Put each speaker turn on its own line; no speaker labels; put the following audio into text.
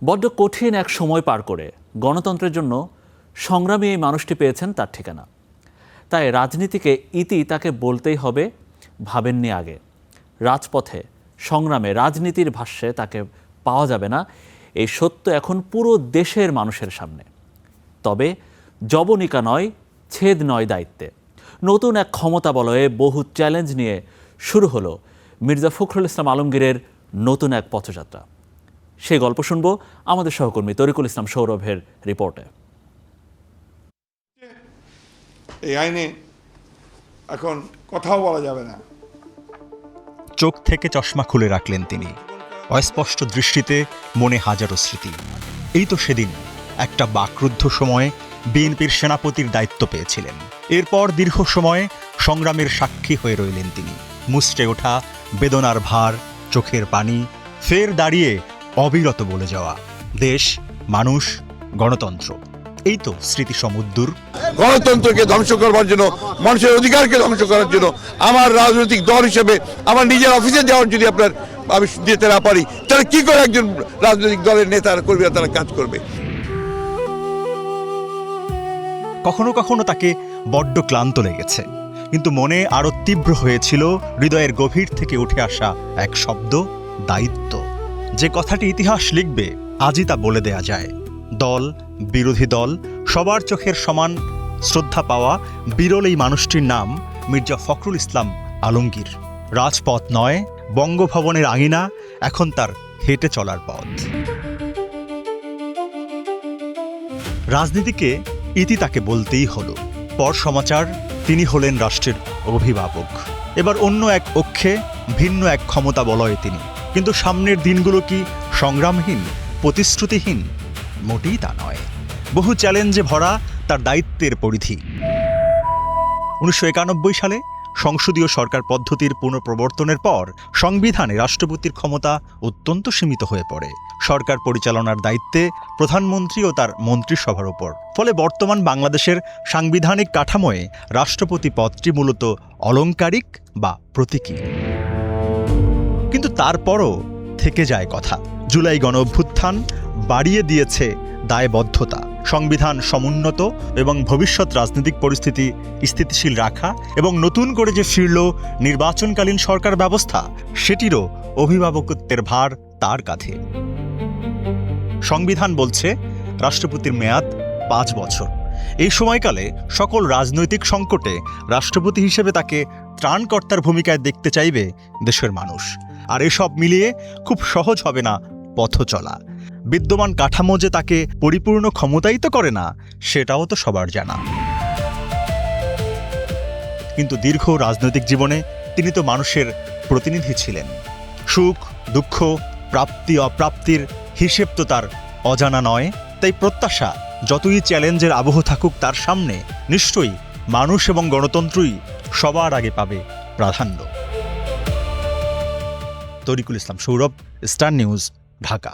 বড্ড কঠিন এক সময় পার করে গণতন্ত্রের জন্য সংগ্রামী এই মানুষটি পেয়েছেন তার ঠিকানা। তাই রাজনীতিকে ইতি তাকে বলতেই হবে, ভাবেননি আগে। রাজপথে সংগ্রামে রাজনীতির ভাষ্যে তাকে পাওয়া যাবে না, এই সত্য এখন পুরো দেশের মানুষের সামনে। তবে জবনিকা নয়, ছেদ নয় দায়িত্বে। নতুন এক ক্ষমতা বলয়ে বহু চ্যালেঞ্জ নিয়ে শুরু হলো মির্জা ফখরুল ইসলাম আলমগীরের নতুন এক পথযাত্রা। সেই গল্প শুনবো আমাদের সহকর্মী তরিকুল ইসলাম সৌরভের রিপোর্টে।
এই আইনে এখন কথাও বলা যাবে না।
চোখ থেকে চশমা খুলে রাখলেন তিনি। অস্পষ্ট দৃষ্টিতে মনে হাজারো স্মৃতি। এই তো সেদিন একটা বাকরুদ্ধ সময়ে বিএনপির সেনাপতির দায়িত্ব পেয়েছিলেন। এরপর দীর্ঘ সময় সংগ্রামের সাক্ষী হয়ে রইলেন তিনি। মুচড়ে ওঠা বেদনার ভার, চোখের পানি, ফের দাঁড়িয়ে অবিরত বলে যাওয়া দেশ, মানুষ, গণতন্ত্র। এই তো স্মৃতি সমুদ্র।
গণতন্ত্রকে ধ্বংস করবার জন্য, মানুষের অধিকারকে ধ্বংস করার জন্য আমার রাজনৈতিক দল হিসেবে আমার নিজের অফিসে যাওয়ার যদি আমি দিতে না পারি, তাহলে কি করে একজন রাজনৈতিক দলের নেতারা কর্মীরা তারা কাজ করবে?
কখনো কখনো তাকে বড্ড ক্লান্ত লেগেছে, কিন্তু মনে আরো তীব্র হয়েছিল হৃদয়ের গভীর থেকে উঠে আসা এক শব্দ, দায়িত্ব। যে কথাটি ইতিহাস লিখবে, আজই তা বলে দেয়া যায়। দল, বিরোধী দল, সবার চোখের সমান শ্রদ্ধা পাওয়া বিরল এই মানুষটির নাম মির্জা ফখরুল ইসলাম আলমগীর। রাজপথ নয়, বঙ্গভবনের আঙিনা এখন তার হেঁটে চলার পথ। রাজনীতিকে ইতি তাকে বলতেই হলো। পর সমাচার, তিনি হলেন রাষ্ট্রের অভিভাবক। এবার অন্য এক অক্ষে, ভিন্ন এক ক্ষমতা বলয়ে তিনি। কিন্তু সামনের দিনগুলো কি সংগ্রামহীন, প্রতিশ্রুতিহীন? মোটেই তা নয়। বহু চ্যালেঞ্জে ভরা তার দায়িত্বের পরিধি। 1991 সালে সংসদীয় সরকার পদ্ধতির পুনঃপ্রবর্তনের পর সংবিধানে রাষ্ট্রপতির ক্ষমতা অত্যন্ত সীমিত হয়ে পড়ে। সরকার পরিচালনার দায়িত্বে প্রধানমন্ত্রী ও তার মন্ত্রিসভার উপর। ফলে বর্তমান বাংলাদেশের সাংবিধানিক কাঠামোয় রাষ্ট্রপতি পদটি মূলত অলংকারিক বা প্রতীকী। কিন্তু তারপরও থেকে যায় কথা। জুলাই গণঅভ্যুত্থান বাড়িয়ে দিয়েছে দায়বদ্ধতা, সংবিধান সমুন্নত এবং ভবিষ্যৎ রাজনৈতিক পরিস্থিতি স্থিতিশীল রাখা এবং নতুন করে যে ফিরল নির্বাচনকালীন সরকার ব্যবস্থা, সেটিরও অভিভাবকত্বের ভার তার কাঁধে। সংবিধান বলছে রাষ্ট্রপতির মেয়াদ 5 বছর। এই সময়কালে সকল রাজনৈতিক সংকটে রাষ্ট্রপতি হিসেবে তাকে ত্রাণকর্তার ভূমিকায় দেখতে চাইবে দেশের মানুষ। আর এসব মিলিয়ে খুব সহজ হবে না পথ চলা। বিদ্যমান কাঠামো যে তাকে পরিপূর্ণ ক্ষমতায়িত করে না, সেটাও তো সবার জানা। কিন্তু দীর্ঘ রাজনৈতিক জীবনে তিনি তো মানুষের প্রতিনিধি ছিলেন। সুখ, দুঃখ, প্রাপ্তি অপ্রাপ্তির হিসেব তো তার অজানা নয়। তাই প্রত্যাশা, যতই চ্যালেঞ্জের আবহ থাকুক তার সামনে, নিশ্চয়ই মানুষ এবং গণতন্ত্রই সবার আগে পাবে প্রাধান্য। তরিকুল ইসলাম সৌরভ, স্টার নিউজ, ঢাকা।